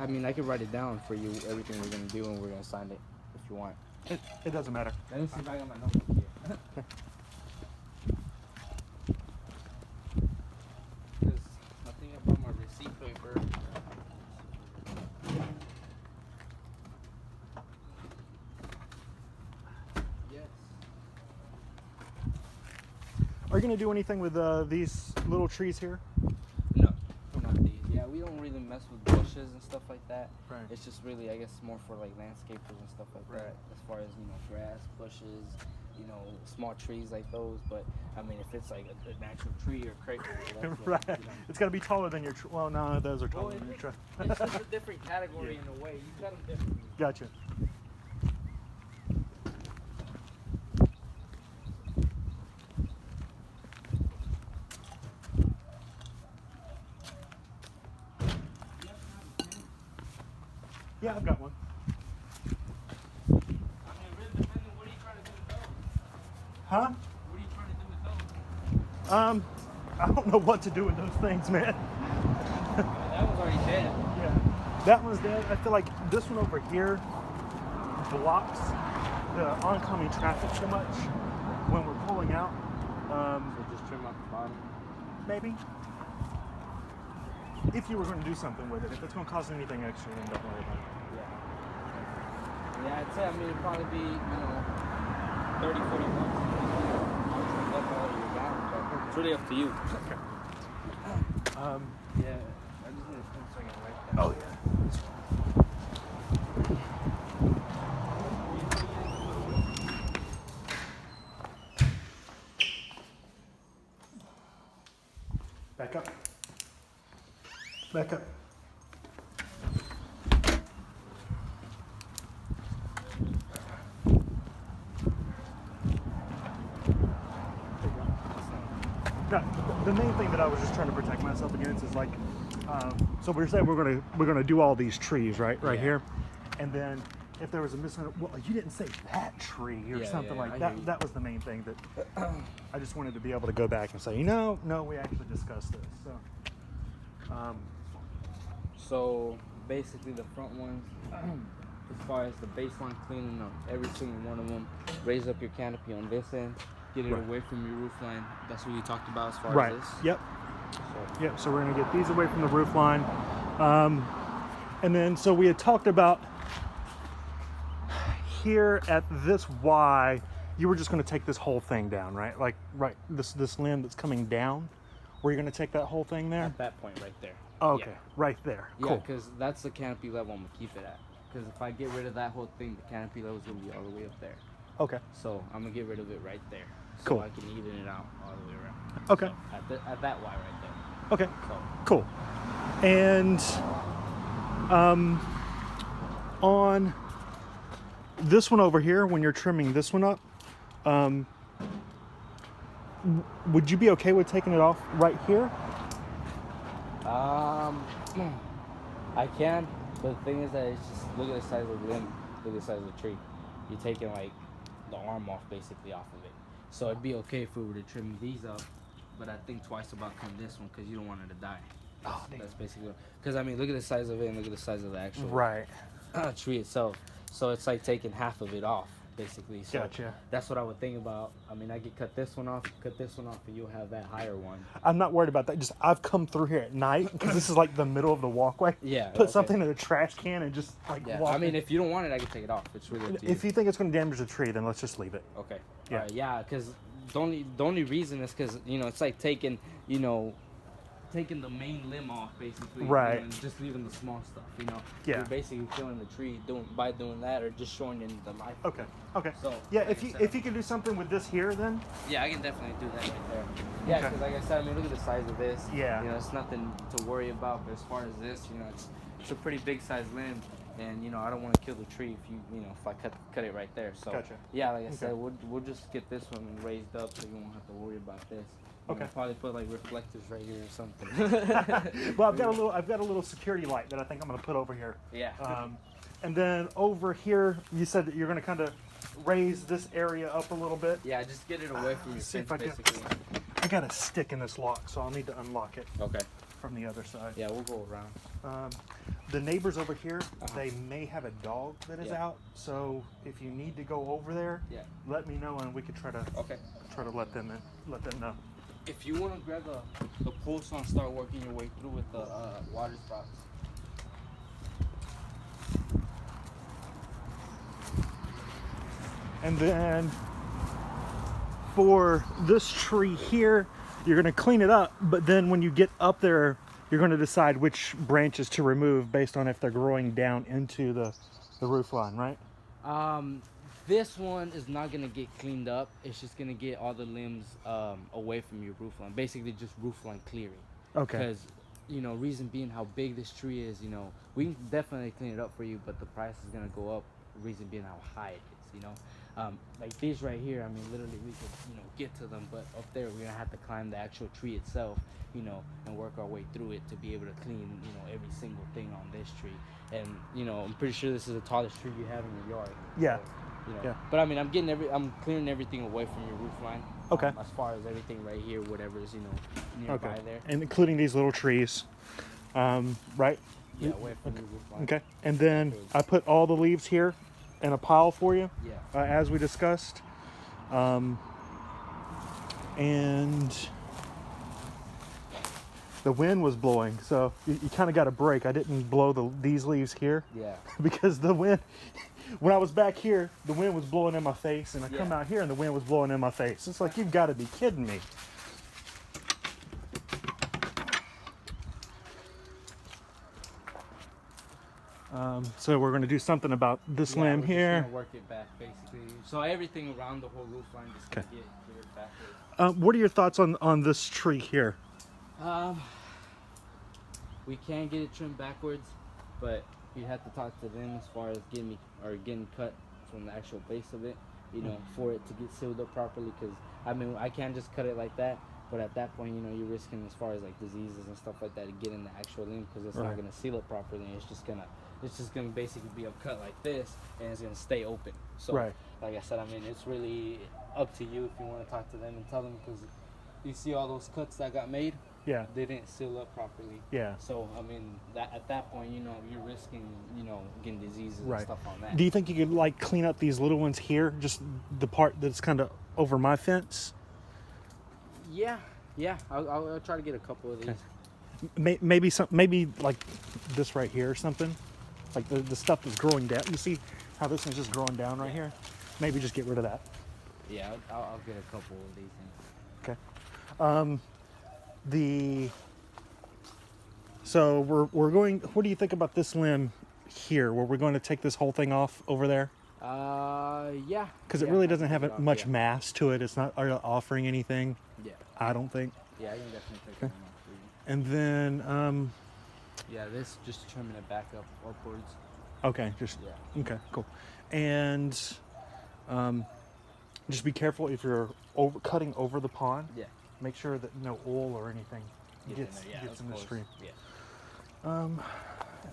I mean, I could write it down for you, everything we're gonna do, and we're gonna sign it if you want. It doesn't matter. Let me see if I got my notebook here. There's nothing about my receipt paper. Yes. Are you gonna do anything with these little trees here? No, not these. Yeah, we don't really mess with bushes and stuff like that. Right. It's just really, I guess, more for like landscapers and stuff like that. As far as, you know, grass, bushes, you know, small trees like those. But I mean, if it's like a natural tree or crepe, that's Right. what, you know. It's gotta be taller than your tree. Well, no, those are taller Well, than your tree. it's just a different category in a way. You cut them differently. Gotcha. Yeah, I've got one. I mean, really depending, what are you trying to do with those? Huh? What are you trying to do with those? I don't know what to do with those things, man. That was already dead. Yeah, that one's dead. I feel like this one over here blocks the oncoming traffic so much when we're pulling out. So just trim out the bottom. Maybe. If you were going to do something with it. If it's going to cost anything extra, then don't worry about it. Yeah, I'd say, I mean, it'd probably be, you know, 30, 40 bucks. That's all you got, but it's really up to you. Okay. Yeah, I just need a pen so I can write that. Oh, yeah. Back up. Back up. No, the main thing that I was just trying to protect myself against is like, so we're saying we're gonna do all these trees right Yeah. here, and then if there was a well, you didn't say that tree or Yeah, something yeah, like I that. hear you. That was the main thing that I just wanted to be able to go back and say, no, we actually discussed this. So, So basically, the front ones, as far as the baseline cleaning of every single one of them, raise up your canopy on this end, get it away from your roof line. That's what you talked about as far as this. Yep. So, Yep. So we're gonna get these away from the roof line, and then so we had talked about here at this Y, you were just gonna take this whole thing down, right? Like this limb that's coming down. Were you gonna take that whole thing there? at that point right there. Oh, okay, Yeah. right there. Yeah, Cool. because that's the canopy level I'm gonna keep it at. Because if I get rid of that whole thing, the canopy level is gonna be all the way up there. Okay. So I'm gonna get rid of it right there. So Cool. I can even it out all the way around. Okay. So at that Y right there. Okay. So Cool. And on this one over here, when you're trimming this one up, would you be okay with taking it off right here? I can, but the thing is that it's just look at the size of the limb, look at the size of the tree. You're taking like the arm off basically off of it. So it'd be okay if we were to trim these up, but I think twice about cutting this one because you don't want it to die. That's basically because I mean look at the size of it and look at the size of the actual tree itself. So it's like taking half of it off basically. So Gotcha. that's what I would think about. I mean I could cut this one off, and you'll have that higher one. I'm not worried about that. Just I've come through here at night because this is like the middle of the walkway. Yeah. Put something in a trash can and just like walk. I mean, if you don't want it, I can take it off. It's really up to you. If you think it's going to damage the tree, then let's just leave it. Okay. Yeah. Yeah, because the only reason is because, you know, it's like taking the main limb off, basically. Right. You know, and just leaving the small stuff, you know. Yeah. You're basically killing the tree by doing that or just showing in the life. Okay. Okay. So, yeah, like if you can do something with this here, then. Yeah, I can definitely do that right there. Yeah, Okay. because like I said, I mean, look at the size of this. Yeah. You know, it's nothing to worry about. But as far as this, you know, it's a pretty big size limb. And you know, I don't want to kill the tree if I cut it right there. So Gotcha. yeah, like I said, we'll just get this one raised up so you won't have to worry about this. Okay. I'll probably put like reflectors right here or something. Well, I've got a little security light that I think I'm going to put over here. Yeah. And then over here, you said that you're going to kind of raise this area up a little bit. Yeah, just get it away from your See fence, if I can. basically. I got a stick in this lock, so I'll need to unlock it. Okay. from the other side. Yeah, we'll go around. The neighbors over here, they may have a dog that is Yeah. out. So if you need to go over there, Yeah. let me know and we could try to let them in, let them know. If you want to grab the pole saw and start working your way through with the water sprouts. And then for this tree here, you're going to clean it up, but then when you get up there, you're going to decide which branches to remove based on if they're growing down into the roof line, right? This one is not gonna get cleaned up. It's just gonna get all the limbs away from your roof line. Basically, just roof line clearing. Okay. Because, reason being how big this tree is, we can definitely clean it up for you, but the price is gonna go up. Reason being how high it is, like these right here. I mean, literally we could, get to them, but up there we're gonna have to climb the actual tree itself, and work our way through it to be able to clean, every single thing on this tree. And I'm pretty sure this is the tallest tree you have in your yard. Yeah. So, Yeah. But I mean, I'm clearing everything away from your roof line. Okay. As far as everything right here, whatever is nearby there. And including these little trees, right? Yeah, away from your roof line. Okay. And then I put all the leaves here in a pile for you. Yeah. As we discussed. And the wind was blowing, so you kind of got a break. I didn't blow these leaves here. Yeah. Because the wind, when I was back here, the wind was blowing in my face, and I come Yeah. out here and the wind was blowing in my face. It's like, you've got to be kidding me. So we're going to do something about this limb we're here. Just gonna work it back, basically. So everything around the whole roof line just gonna get cleared backwards. What are your thoughts on this tree here? We can get it trimmed backwards, but you have to talk to them as far as getting cut from the actual base of it, for it to get sealed up properly. Because I mean, I can't just cut it like that. But at that point, you're risking as far as like diseases and stuff like that to get in the actual limb, because it's not gonna seal it properly. It's just gonna basically be a cut like this, and it's gonna stay open. So, like I said, I mean, it's really up to you if you want to talk to them and tell them, because you see all those cuts that got made. Yeah. They didn't seal up properly. Yeah. So I mean, at that point, you're risking, getting diseases and stuff on that. Do you think you could like clean up these little ones here, just the part that's kind of over my fence? Yeah. I'll try to get a couple of these. Okay. Maybe like this right here or something, like the stuff that's growing down. You see how this one's just growing down right here? Maybe just get rid of that. Yeah, I'll get a couple of these things. Okay. So we're going. What do you think about this limb here, where we're going to take this whole thing off over there? Yeah. Because it really doesn't have much mass to it. It's not offering anything. Yeah. I don't think. Yeah, I can definitely take them off for you. And then, yeah, this just trimming it back up upwards. Okay, okay, cool. And just be careful if you're cutting over the pond. Yeah. Make sure that no oil or anything gets in the stream. Yeah.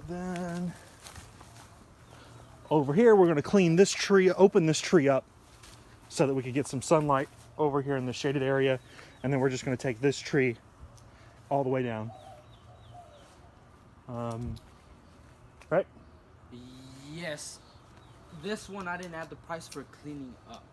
Then over here, we're going to clean this tree, open this tree up so that we can get some sunlight over here in the shaded area. And then we're just going to take this tree all the way down. Right? Yes. This one, I didn't have the price for cleaning up.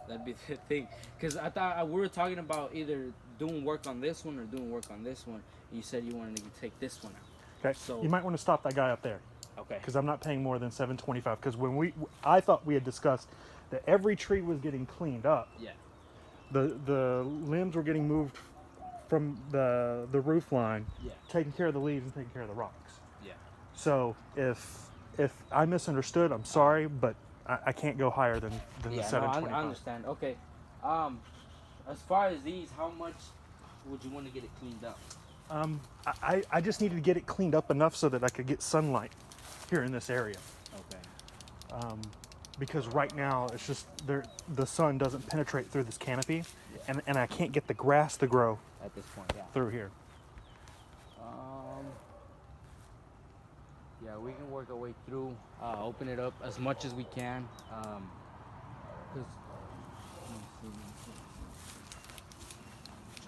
That'd be the thing. Because I thought we were talking about either doing work on this one or doing work on this one. You said you wanted to take this one out. Okay. So you might want to stop that guy up there. Okay. Because I'm not paying more than $7.25. Because I thought we had discussed that every tree was getting cleaned up. Yeah. The limbs were getting moved from the roof line. Yeah. Taking care of the leaves and taking care of the rocks. Yeah. So if I misunderstood, I'm sorry, but I can't go higher than the $7.25. No, I understand. Okay. As far as these, how much would you want to get it cleaned up? I just needed to get it cleaned up enough so that I could get sunlight here in this area. Okay. Because right now it's just the sun doesn't penetrate through this canopy, and I can't get the grass to grow at this point. Yeah. Through here. Yeah, we can work our way through. Open it up as much as we can.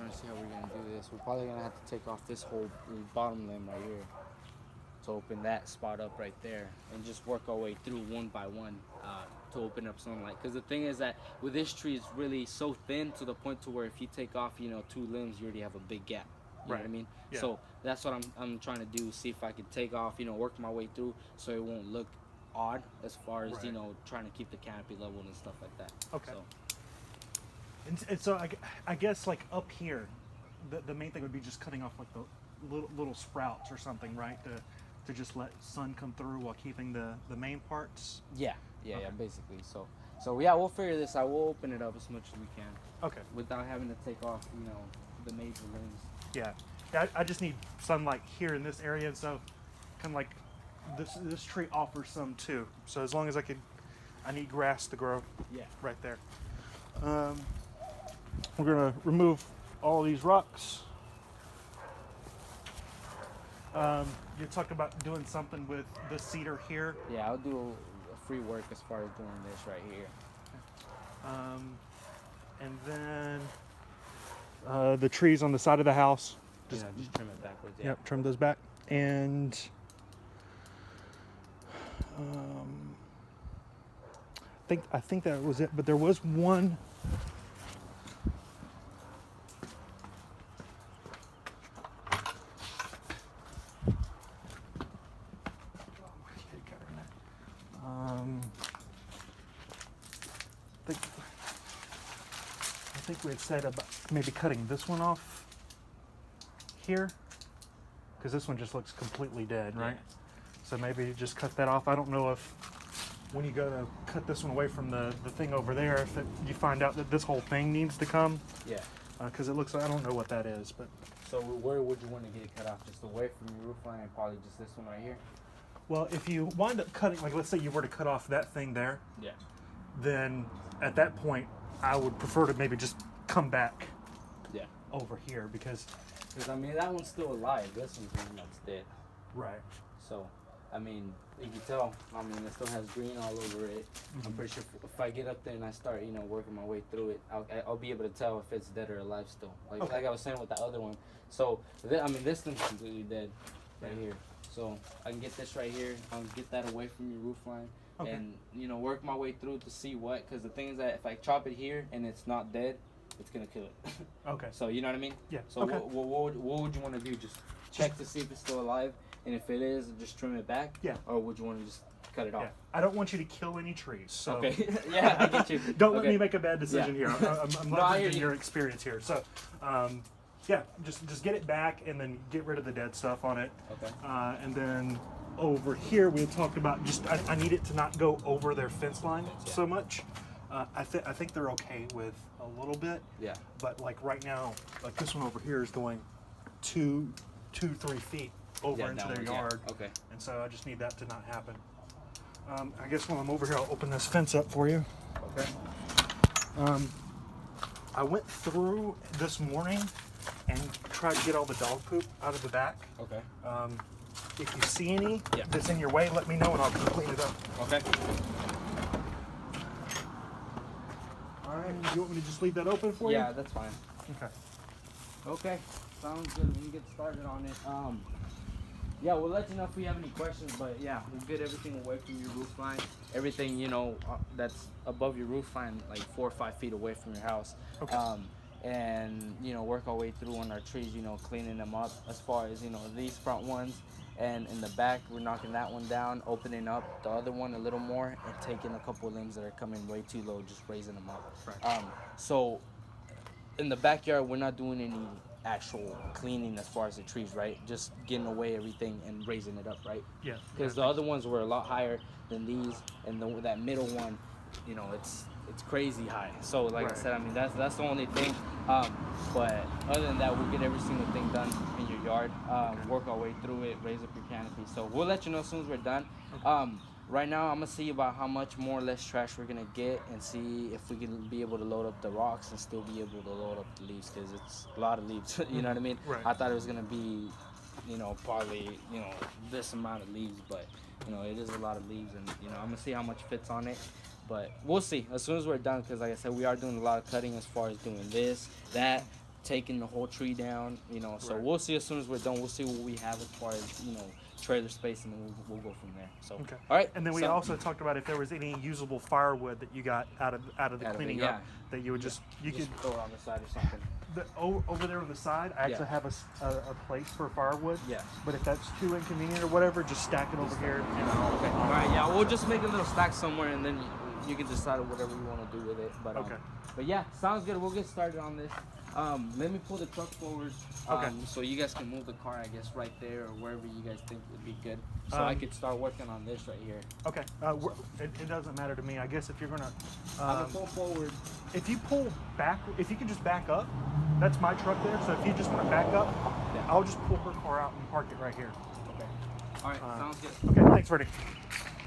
trying to see how we're gonna do this. We're probably gonna have to take off this whole bottom limb right here to open that spot up right there, and just work our way through one by one to open up sunlight. Because the thing is that with this tree, it's really so thin to the point to where if you take off, you know, 2 limbs, you already have a big gap. You know what I mean? Yeah. So that's what I'm trying to do. See if I can take off, you know, work my way through so it won't look odd as far as you know, trying to keep the canopy level and stuff like that. Okay. So. And so I guess like up here, the main thing would be just cutting off like the little sprouts or something, right? To just let sun come through while keeping the main parts. Yeah, basically. So yeah, we'll figure this out. We'll open it up as much as we can. Okay. Without having to take off, you know, the major limbs. Yeah. I just need sunlight here in this area, and so kind of like this tree offers some too. So as long as I need grass to grow. Yeah. Right there. We're gonna remove all these rocks. You talked about doing something with the cedar here. Yeah, I'll do a free work as far as doing this right here. And then the trees on the side of the house. Just trim it backwards. Yeah. Yep, trim those back. And I think that was it. But there was one. I think we had said about maybe cutting this one off here, because this one just looks completely dead, right? So maybe just cut that off. I don't know if when you go to cut this one away from the thing over there, if you find out that this whole thing needs to come. Yeah. Because it looks like, I don't know what that is, but. So where would you want to get it cut off? Just away from your roof line and probably just this one right here? Well, if you wind up cutting, like let's say you were to cut off that thing there. Yeah. Then at that point, I would prefer to maybe just come back. Yeah. Over here because I mean that one's still alive. This one's the one that's dead. Right. So, I mean, you can tell. I mean, it still has green all over it. I'm pretty sure if I get up there and I start, you know, working my way through it, I'll be able to tell if it's dead or alive still. Like I was saying with that other one. So, I mean, this thing's completely dead right here. So I can get this right here. I'll get that away from your roof line. And, you know, work my way through to see what. Because the thing is that if I chop it here and it's not dead, it's going to kill it. Okay. So, you know what I mean? Yeah. So what would you want to do? Just check to see if it's still alive? And if it is, just trim it back? Yeah. Or would you want to just cut it off? Yeah. I don't want you to kill any trees. So okay. Yeah, I get you. Don't let me make a bad decision here. I'm leveraging your experience here. So, yeah, just get it back and then get rid of the dead stuff on it. Okay. And then over here, we had talked about just, I need it to not go over their fence line so much. I think they're okay with a little bit. Yeah. But like right now, like this one over here is going 3 feet over into their yard. Yeah. Okay. And so I just need that to not happen. I guess when I'm over here, I'll open this fence up for you. Okay. I went through this morning and tried to get all the dog poop out of the back. Okay. If you see any that's in your way, let me know and I'll clean it up. Okay. All right. You want me to just leave that open for you? Yeah, that's fine. Okay. Okay. Sounds good. We can get started on it. Yeah, we'll let you know if we have any questions, but yeah, we'll get everything away from your roof line. Everything, you know, that's above your roof line, like 4 or 5 feet away from your house. Okay. And, you know, work our way through on our trees, you know, cleaning them up as far as, you know, these front ones. And in the back, we're knocking that one down, opening up the other one a little more, and taking a couple of limbs that are coming way too low, just raising them up. Right. So in the backyard, we're not doing any actual cleaning as far as the trees, right? Just getting away everything and raising it up, right? Yeah. Because the other ones were a lot higher than these, and that middle one, you know, it's crazy high. So like I said, I mean that's the only thing. But other than that, we'll get every single thing done in your yard. Work our way through it, raise up your canopy. So we'll let you know as soon as we're done. Right now, I'm gonna see about how much more or less trash we're gonna get, and see if we can be able to load up the rocks and still be able to load up the leaves, because it's a lot of leaves. You know what I mean? Right. I thought it was gonna be, you know, probably, you know, this amount of leaves, but you know, it is a lot of leaves, and you know, I'm gonna see how much fits on it. But we'll see as soon as we're done, because like I said, we are doing a lot of cutting as far as doing this, that, taking the whole tree down, you know. So Right. we'll see as soon as we're done. We'll see what we have as far as, you know, trailer space, and then we'll go from there. So Okay. all right. And then we so- also talked about if there was any usable firewood that you got out of the Out of it, cleaning yeah. up, that you would just just throw it on the side or something. over there on the side. I actually have a place for firewood. Yeah. But if that's too inconvenient or whatever, just stack it over here. And I'll, Okay. All right. Yeah, we'll just make a little stack somewhere, and then you can decide whatever you want to do with it. But Okay. But yeah, sounds good. We'll get started on this. Let me pull the truck forward. Okay. So you guys can move the car, I guess, right there or wherever you guys think would be good. So I could start working on this right here. Okay. It doesn't matter to me. I guess if you're gonna, I'm gonna pull forward. if you pull back, if you can just back up, that's my truck there. So if you just want to back up, Yeah. I'll just pull her car out and park it right here. Okay. All right. Sounds good. Okay. Thanks, Freddy.